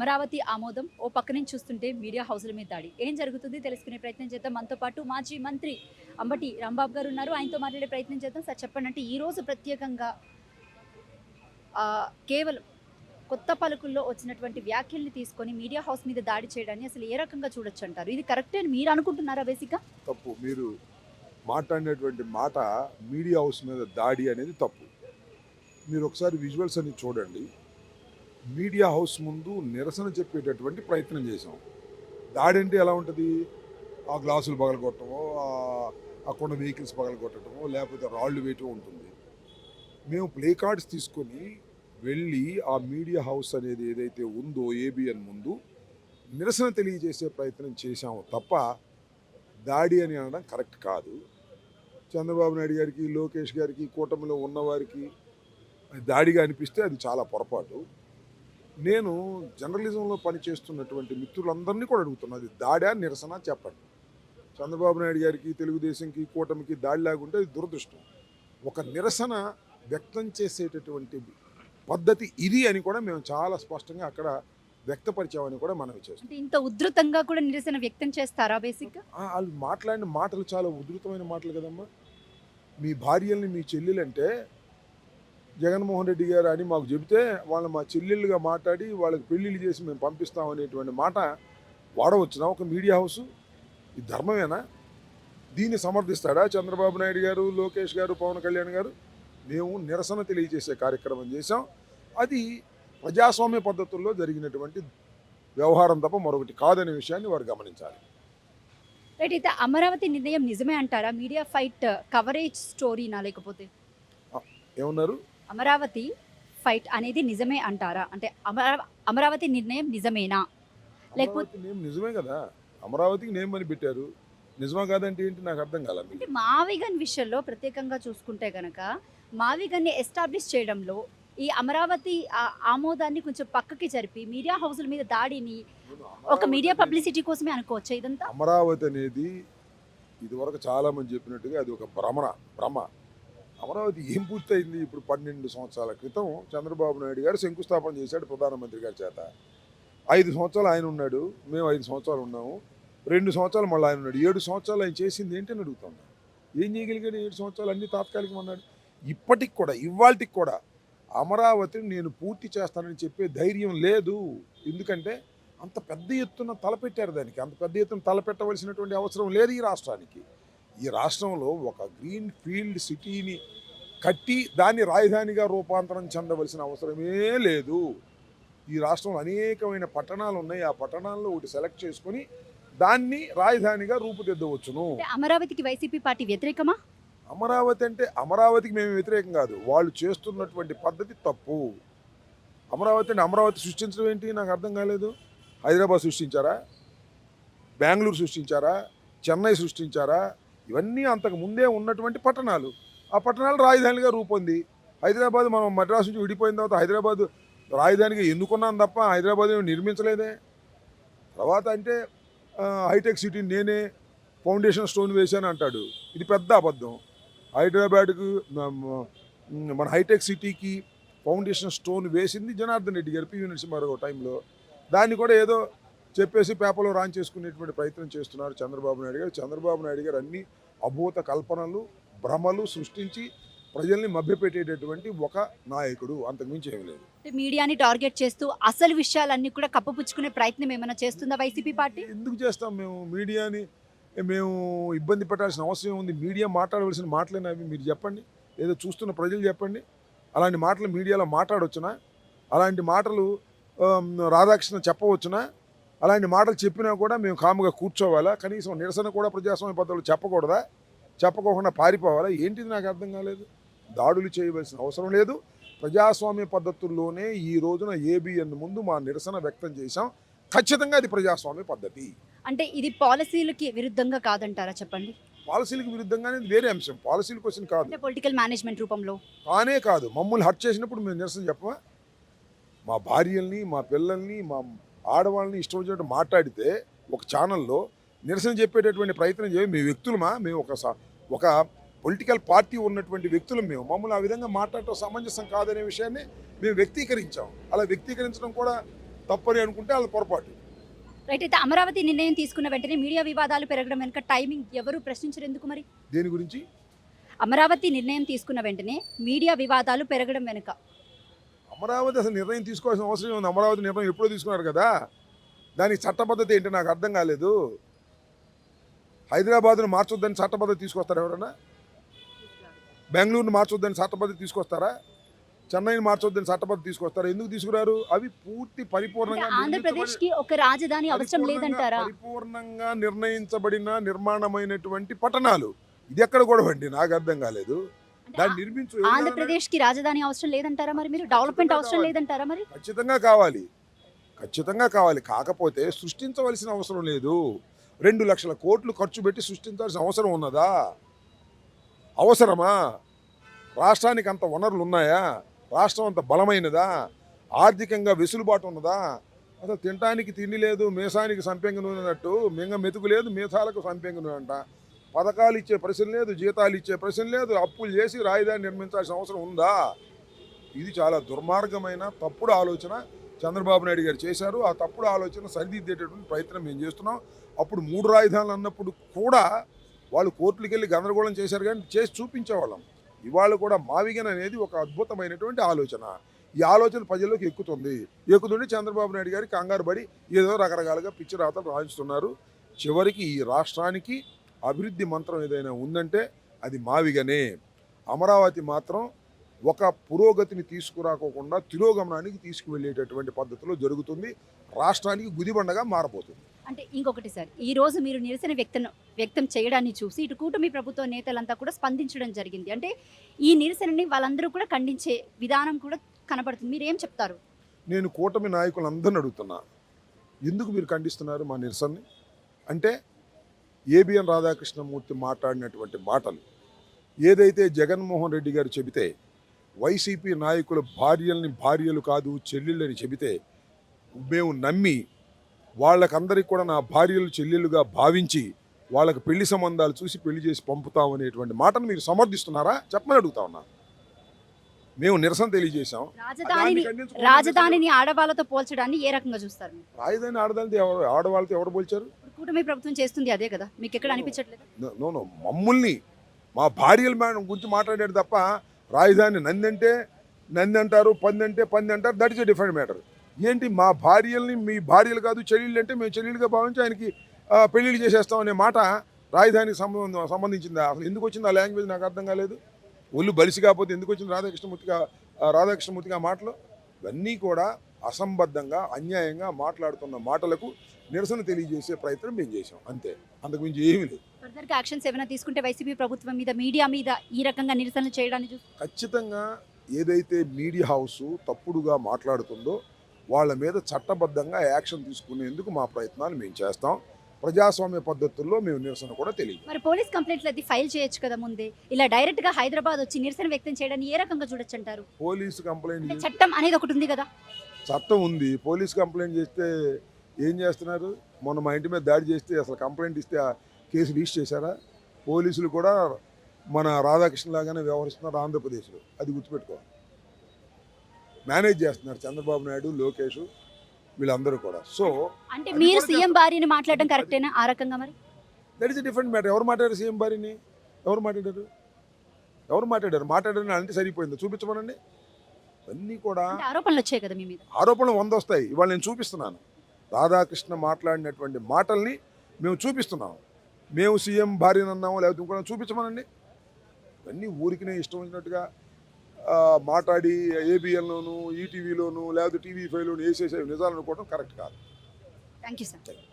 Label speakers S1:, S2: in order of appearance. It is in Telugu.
S1: అమరావతి ఆమోదం ఓ పక్క నుంచి చూస్తుంటే మీడియా హౌస్ల మీద దాడి ఏం జరుగుతుంది తెలుసుకునే ప్రయత్నం చేద్దాం. మనతో పాటు మాజీ మంత్రి అంబటి రాంబాబు గారు ఉన్నారు. ఆయనతో మాట్లాడే ప్రయత్నం చేద్దాం. సార్ చెప్పండి, అంటే ఈ రోజు ప్రత్యేకంగా కేవలం కొత్త పలుకుల్లో వచ్చినటువంటి వ్యాఖ్యల్ని తీసుకొని మీడియా హౌస్ మీద దాడి చేయడాన్ని అసలు ఏ రకంగా చూడొచ్చు అంటారు? ఇది కరెక్టే అని మీరు అనుకుంటున్నారా? బేసిక్గా
S2: తప్పు. మీరు మాట్లాడినటువంటి మాట మీడియా హౌస్ మీద దాడి అనేది తప్పు. మీరు ఒకసారి విజువల్స్ అన్ని చూడండి. మీడియా హౌస్ ముందు నిరసన చెప్పేటటువంటి ప్రయత్నం చేసాం. దాడి అంటే ఎలా ఉంటుంది? ఆ గ్లాసులు పగలగొట్టడమో, అక్కడ వెహికల్స్ పగలగొట్టడమో, లేకపోతే రాళ్ళు వేయటం ఉంటుంది. మేము ప్లే కార్డ్స్ తీసుకొని వెళ్ళి ఆ మీడియా హౌస్ అనేది ఏదైతే ఉందో ఏబిఎన్ ముందు నిరసన తెలియజేసే ప్రయత్నం చేశాము తప్ప దాడి అని అనడం కరెక్ట్ కాదు. చంద్రబాబు నాయుడు గారికి, లోకేష్ గారికి, కూటమిలో ఉన్నవారికి అది దాడిగా అనిపిస్తే అది చాలా పొరపాటు. నేను జర్నలిజంలో పనిచేస్తున్నటువంటి మిత్రులందరినీ కూడా అడుగుతున్నా, అది దాడా నిరసన చెప్పండి. చంద్రబాబు నాయుడు గారికి, తెలుగుదేశంకి, కూటమికి దాడి లాగుంటే అది దురదృష్టం. ఒక నిరసన వ్యక్తం చేసేటటువంటి పద్ధతి ఇది అని కూడా మేము చాలా స్పష్టంగా అక్కడ వ్యక్తపరిచామని కూడా మనవి చేస్తాం.
S1: ఇంత ఉధృతంగా కూడా నిరసన వ్యక్తం చేస్తారా? బేసిక్గా
S2: వాళ్ళు మాట్లాడిన మాటలు చాలా ఉధృతమైన మాటలు కదమ్మా. మీ భార్యల్ని మీ చెల్లెలంటే జగన్మోహన్ రెడ్డి గారు అని మాకు చెబితే వాళ్ళు మా చెల్లెళ్ళుగా మాట్లాడి వాళ్ళకి పెళ్ళిళ్ళు చేసి మేము పంపిస్తాం అనేటువంటి మాట వాడవచ్చునా ఒక మీడియా హౌస్? ఇది ధర్మమేనా? దీన్ని సమర్థిస్తాడా చంద్రబాబు నాయుడు గారు, లోకేష్ గారు, పవన్ కళ్యాణ్ గారు? మేము నిరసన తెలియజేసే కార్యక్రమం చేశాం. అది ప్రజాస్వామ్య పద్ధతుల్లో జరిగినటువంటి వ్యవహారం తప్ప మరొకటి కాదనే విషయాన్ని వారు గమనించాలి.
S1: రైట్. అయితే అమరావతి నిర్ణయం నిజమే అంటారా? మీడియా ఫైట్ కవరేజ్ స్టోరీనా, లేకపోతే
S2: ఏమన్నారు?
S1: అమరావతి ఫైట్ అనేది నిజమే అంటారా? అంటే అమరావతి నిర్ణయం నిజమేనా, లేకపోతే
S2: నిజమే కదా. అమరావతికి నేమ్ అని పెట్టారు, నిజమా కాదంటే ఏంటి నాకు అర్థం కాల.
S1: అంటే మావిగన్ విషయంలో ప్రత్యేకంగా చూసుకుంటే గనక మావిగన్ని ఎస్టాబ్లిష్ చేయడంలో ఈ అమరావతి ఆమోదాన్ని కొంచెం పక్కకి జరిపి మీడియా హౌస్ల మీద దాడిని ఒక మీడియా పబ్లిసిటీ కోసమే అనుకోవచ్చు ఇదంతా.
S2: అమరావతి అనేది ఇదివరకు చాలా మంది చెప్పినట్టుగా అది ఒక భ్రమ. అమరావతి ఏం పూర్తయింది? ఇప్పుడు 12 సంవత్సరాల క్రితం చంద్రబాబు నాయుడు గారు శంకుస్థాపన చేశాడు ప్రధానమంత్రి గారి చేత. 5 సంవత్సరాలు ఆయన ఉన్నాడు, మేము 5 సంవత్సరాలు ఉన్నాము, 2 సంవత్సరాలు మళ్ళీ ఆయన ఉన్నాడు. 7 సంవత్సరాలు ఆయన చేసింది ఏంటని అడుగుతున్నాను. ఏం చేయగలిగాడు? 7 సంవత్సరాలు అన్ని తాత్కాలికం అన్నాడు. ఇప్పటికి కూడా, ఇవాళకి కూడా అమరావతిని నేను పూర్తి చేస్తానని చెప్పే ధైర్యం లేదు. ఎందుకంటే అంత పెద్ద ఎత్తున తలపెట్టారు దానికి. అంత పెద్ద ఎత్తున తలపెట్టవలసినటువంటి అవసరం లేదు ఈ రాష్ట్రానికి. ఈ రాష్ట్రంలో ఒక గ్రీన్ ఫీల్డ్ సిటీని కట్టి దాన్ని రాజధానిగా రూపాంతరం చెందవలసిన అవసరమే లేదు. ఈ రాష్ట్రంలో అనేకమైన పట్టణాలు ఉన్నాయి. ఆ పట్టణాల్లో ఒకటి సెలెక్ట్ చేసుకొని దాన్ని రాజధానిగా రూపుదిద్దవచ్చును.
S1: అమరావతికి వైసీపీ పార్టీ వ్యతిరేకమా?
S2: అమరావతి అంటే అమరావతికి మేము వ్యతిరేకం కాదు. వాళ్ళు చేస్తున్నటువంటి పద్ధతి తప్పు. అమరావతి అంటే అమరావతి సృష్టించడం ఏంటి నాకు అర్థం కాలేదు. హైదరాబాద్ సృష్టించారా? బెంగళూరు సృష్టించారా? చెన్నై సృష్టించారా? ఇవన్నీ అంతకు ముందే ఉన్నటువంటి పట్టణాలు. ఆ పట్టణాలు రాజధానిగా రూపొంది. హైదరాబాద్ మనం మద్రాసు నుంచి విడిపోయిన తర్వాత హైదరాబాద్ రాజధానిగా ఎన్నుకున్నాం తప్ప హైదరాబాద్ నిర్మించలేదే. తర్వాత అంటే హైటెక్ సిటీ నేనే ఫౌండేషన్ స్టోన్ వేశాను అంటాడు. ఇది పెద్ద అబద్ధం. హైదరాబాద్కు మన హైటెక్ సిటీకి ఫౌండేషన్ స్టోన్ వేసింది జనార్దన్ రెడ్డి గారు, పివి నరసింహారావు టైంలో. దాన్ని కూడా ఏదో చెప్పేసి పేపర్లో రాన్ చేసుకునేటువంటి ప్రయత్నం చేస్తున్నారు చంద్రబాబు నాయుడు గారు. చంద్రబాబు నాయుడు గారు అన్ని అభూత కల్పనలు, భ్రమలు సృష్టించి ప్రజల్ని మభ్యపెట్టేటటువంటి ఒక నాయకుడు, అంతకుమించి ఏమీ లేదు.
S1: మీడియాని టార్గెట్ చేస్తూ అసలు విషయాలన్నీ కూడా కప్పపుచ్చుకునే ప్రయత్నం ఏమైనా చేస్తుందా వైసీపీ పార్టీ?
S2: ఎందుకు చేస్తాం మేము? మీడియాని మేము ఇబ్బంది పెట్టాల్సిన అవసరం ఉంది? మీడియా మాట్లాడవలసిన మాటలేనా అవి? మీరు చెప్పండి, ఏదో చూస్తున్న ప్రజలు చెప్పండి. అలాంటి మాటలు మీడియాలో మాట్లాడవచ్చునా? అలాంటి మాటలు రాధాకృష్ణ చెప్పవచ్చునా? అలాంటి మాటలు చెప్పినా కూడా మేము కాముగా కూర్చోవాలా? కనీసం నిరసన కూడా ప్రజాస్వామ్య పద్ధతులు చెప్పకూడదా? చెప్పకోకుండా పారిపోవాలా? ఏంటిది నాకు అర్థం కాలేదు. దాడులు చేయవలసిన అవసరం లేదు. ప్రజాస్వామ్య పద్ధతుల్లోనే ఈ రోజున ఏబిఎన్ ముందు మా నిరసన వ్యక్తం చేశాం. ఖచ్చితంగా అది ప్రజాస్వామ్య పద్ధతి.
S1: అంటే ఇది పాలసీలకి విరుద్ధంగా కాదంటారా? చెప్పండి.
S2: పాలసీలకు విరుద్ధంగానే వేరే అంశం, పాలసీల క్వశ్చన్ కాదు.
S1: పొలిటికల్ మేనేజ్మెంట్ రూపంలో
S2: కానే కాదు. మమ్మల్ని హర్ట్ చేసినప్పుడు మేము నిరసన చెప్పమా? మా భార్యల్ని, మా పిల్లల్ని, మా ఆడవాళ్ళని ఇష్టం వచ్చినట్టు మాట్లాడితే ఒక ఛానల్లో నిరసన చెప్పేటటువంటి ప్రయత్నం చేయ మేము వ్యక్తులమా? మేము ఒక పొలిటికల్ పార్టీ ఉన్నటువంటి వ్యక్తులు మేము. మమ్మల్ని ఆ విధంగా మాట్లాడటం సమంజసం కాదనే విషయాన్ని మేము వ్యక్తీకరించాం. అలా వ్యక్తీకరించడం కూడా తప్పని అనుకుంటే వాళ్ళ పొరపాటు.
S1: రైట్. అయితే అమరావతి నిర్ణయం తీసుకున్న వెంటనే మీడియా వివాదాలు పెరగడం వెనుక టైమింగ్ ఎవరు ప్రశ్నించరు ఎందుకు మరి?
S2: దేని గురించి?
S1: అమరావతి నిర్ణయం తీసుకున్న వెంటనే మీడియా వివాదాలు పెరగడం వెనుక
S2: అమరావతి అసలు నిర్ణయం తీసుకోవాల్సిన అవసరం ఉంది. అమరావతి నిర్ణయం ఎప్పుడో తీసుకున్నారు కదా, దానికి చట్టబద్ధత ఏంటి నాకు అర్థం కాలేదు. హైదరాబాద్ను మార్చొద్దని చట్టబద్ధత తీసుకొస్తారా ఎవరన్నా? బెంగళూరుని మార్చొద్దని చట్టబద్ధత తీసుకొస్తారా? చెన్నైని మార్చొద్దని చట్టబద్ధత తీసుకొస్తారా? ఎందుకు తీసుకురారు? అవి పూర్తి పరిపూర్ణంగా
S1: ఆంధ్రప్రదేశ్ కి ఒక రాజధాని అవసరం లేదంటారా?
S2: పరిపూర్ణంగా నిర్ణయించబడిన నిర్మాణమైనటువంటి పట్టణాలు. ఇది ఎక్కడ కూడా అండి నాకు అర్థం కాలేదు. దాన్ని నిర్మించు.
S1: ఆంధ్రప్రదేశ్ కి రాజధాని అవసరం లేదంటారా మరి? మీరు డెవలప్మెంట్ అవసరం లేదంటారా మరి?
S2: ఖచ్చితంగా కావాలి, ఖచ్చితంగా కావాలి. కాకపోతే సృష్టించవలసిన అవసరం లేదు. 2 లక్షల కోట్లు ఖర్చు పెట్టి సృష్టించాల్సిన అవసరం ఉన్నదా? అవసరమా? రాష్ట్రానికి అంత వనరులు ఉన్నాయా? రాష్ట్రం అంత బలమైనదా? ఆర్థికంగా వెసులుబాటు ఉన్నదా? అసలు తినడానికి తిండి లేదు, మీసానికి సంపెంగ నూనె అన్నట్టు మింగ మెతుకు లేదు, మీసాలకు సంపెంగ నూనె అంట. పథకాలు ఇచ్చే ప్రశ్న లేదు, జీతాలు ఇచ్చే ప్రశ్న లేదు, అప్పులు చేసి రాజధాని నిర్మించాల్సిన అవసరం ఉందా? ఇది చాలా దుర్మార్గమైన తప్పుడు ఆలోచన చంద్రబాబు నాయుడు గారు చేశారు. ఆ తప్పుడు ఆలోచన సరిదిద్దేటటువంటి ప్రయత్నం మేము చేస్తున్నాం. అప్పుడు 3 రాజధానులు అన్నప్పుడు కూడా వాళ్ళు కోర్టులకు వెళ్ళి గందరగోళం చేశారు, కానీ చేసి చూపించేవాళ్ళం. ఇవాళ కూడా మావిగన్ అనేది ఒక అద్భుతమైనటువంటి ఆలోచన. ఈ ఆలోచన ప్రజల్లోకి ఎక్కుతుంటే చంద్రబాబు నాయుడు గారికి కంగారు పడి ఏదో రకరకాలుగా పిచ్చి రాతలు రాయించుతున్నారు. చివరికి ఈ రాష్ట్రానికి అభివృద్ధి మంత్రం ఏదైనా ఉందంటే అది మావిగనే. అమరావతి మాత్రం ఒక పురోగతిని తీసుకురాకోకుండా తిరోగమనానికి తీసుకువెళ్ళేటటువంటి పద్ధతిలో జరుగుతుంది. రాష్ట్రానికి గుదిబండగా మారబోతుంది.
S1: అంటే ఇంకొకటి సార్, ఈ రోజు మీరు నిరసన వ్యక్తం చేయడాన్ని చూసి ఇటు కూటమి ప్రభుత్వ నేతలంతా కూడా స్పందించడం జరిగింది. అంటే ఈ నిరసనని వాళ్ళందరూ కూడా ఖండించే విధానం కూడా కనబడుతుంది. మీరు ఏం చెప్తారు?
S2: నేను కూటమి నాయకులందరిని అడుగుతున్నా, ఎందుకు మీరు ఖండిస్తున్నారు మా నిరసనని? అంటే ఏబిఎన్ రాధాకృష్ణమూర్తి మాట్లాడినటువంటి మాటలు ఏదైతే జగన్మోహన్ రెడ్డి గారు చెబితే, వైసీపీ నాయకుల భార్యలు కాదు చెల్లెళ్ళని చెబితే మేము నమ్మి వాళ్ళకందరికీ కూడా నా భార్యలు చెల్లెళ్ళుగా భావించి వాళ్ళకి పెళ్లి సంబంధాలు చూసి పెళ్లి చేసి పంపుతామనేటువంటి మాటను మీరు సమర్థిస్తున్నారా చెప్పమని అడుగుతా ఉన్నా. మేము నిరసన తెలియజేశాం.
S1: రాజధానిని ఆడవాళ్ళతో పోల్చడాన్ని ఏ రకంగా చూస్తారు?
S2: రాజధాని ఆడవాళ్ళతో ఎవరు పోల్చారు?
S1: కూటమి ప్రభుత్వం చేస్తుంది అదే కదా, మీకు ఎక్కడ అనిపించట్లేదు?
S2: నో మమ్మల్ని మా భార్యల గురించి మాట్లాడాడు తప్ప రాజధాని నంది అంటారు, పంది అంటారు. That is a different matter. ఏంటి మా భార్యల్ని మీ భార్యలు కాదు చెల్లెళ్ళు అంటే మేము చెల్లెలుగా భావించి ఆయనకి పెళ్ళిళ్ళు చేసేస్తాం అనే మాట రాజధానికి సంబంధించిందా? అసలు ఎందుకు వచ్చింది ఆ లాంగ్వేజ్ నాకు అర్థం కాలేదు. ఒళ్ళు బలిసి కాకపోతే ఎందుకు వచ్చింది రాధాకృష్ణమూర్తిగా మాటలు? ఇవన్నీ కూడా అసంబద్ధంగా అన్యాయంగా మాట్లాడుతున్న మాటలకు నిరసన తెలియజేసే ప్రయత్నం మేము చేసాం, అంతే. అంతకుమించి ఏమీ లేదు.
S1: ఫర్దర్గా యాక్షన్స్ ఏమైనా తీసుకుంటే వైసీపీ ప్రభుత్వం మీద, మీడియా మీద ఈ రకంగా నిరసన చేయడానికి
S2: ఖచ్చితంగా ఏదైతే మీడియా హౌస్ తప్పుడుగా మాట్లాడుతుందో వాళ్ళ మీద చట్టబద్ధంగా యాక్షన్ తీసుకునేందుకు మా ప్రయత్నాలు మేము చేస్తాం. ప్రజాస్వామ్య పద్ధతుల్లో మేము నిరసన కూడా తెలియదు.
S1: మరి పోలీస్ కంప్లైంట్లు అది ఫైల్ చేయొచ్చు కదా ముందే? ఇలా డైరెక్ట్ గా హైదరాబాద్ వచ్చి నిరసన వ్యక్తం చేయడాన్ని ఏ రకంగా చూడొచ్చు అంటారు?
S2: పోలీసు కంప్లైంట్
S1: చట్టం అనేది ఒకటి ఉంది కదా.
S2: చట్టం ఉంది. పోలీస్ కంప్లైంట్ చేస్తే ఏం చేస్తున్నారు? మొన్న మా ఇంటి మీద దాడి చేస్తే అసలు కంప్లైంట్ ఇస్తే ఆ కేసు రిజిస్టర్ చేశారా? పోలీసులు కూడా మన రాధాకృష్ణ లాగానే వ్యవహరిస్తున్నారు ఆంధ్రప్రదేశ్లో. అది గుర్తుపెట్టుకోవాలి. మేనేజ్ చేస్తున్నారు చంద్రబాబు నాయుడు, లోకేష్ వీళ్ళందరూ కూడా. సో
S1: అంటే మీరు సీఎం భార్యని మాట్లాడడం కరెక్టేనా ఆ రకంగా? మరి
S2: దట్ ఇస్ డిఫరెంట్ మ్యాటర్. ఎవరు మాట్లాడారు సీఎం భార్యని? ఎవరు మాట్లాడారు? మాట్లాడారని అంటే సరిపోయింది, చూపించమనండి. అన్నీ కూడా
S1: ఆరోపణలు వచ్చాయి కదా మీ మీద.
S2: ఆరోపణలు 100 వస్తాయి. ఇవాళ నేను చూపిస్తున్నాను. రాధాకృష్ణ మాట్లాడినటువంటి మాటల్ని మేము చూపిస్తున్నాము. మేము సీఎం భార్యని అన్నాము లేకపోతే ఇంకో చూపించమనండి. ఇవన్నీ ఊరికినే ఇష్టం వచ్చినట్టుగా మాట్లాడి ఏబిఎన్లోను, ఈటీవీలోను లేకపోతే టీవీ5లోను వేసేసే నిజాలు అనుకోవడం కరెక్ట్ కాదు.
S1: Thank you sir.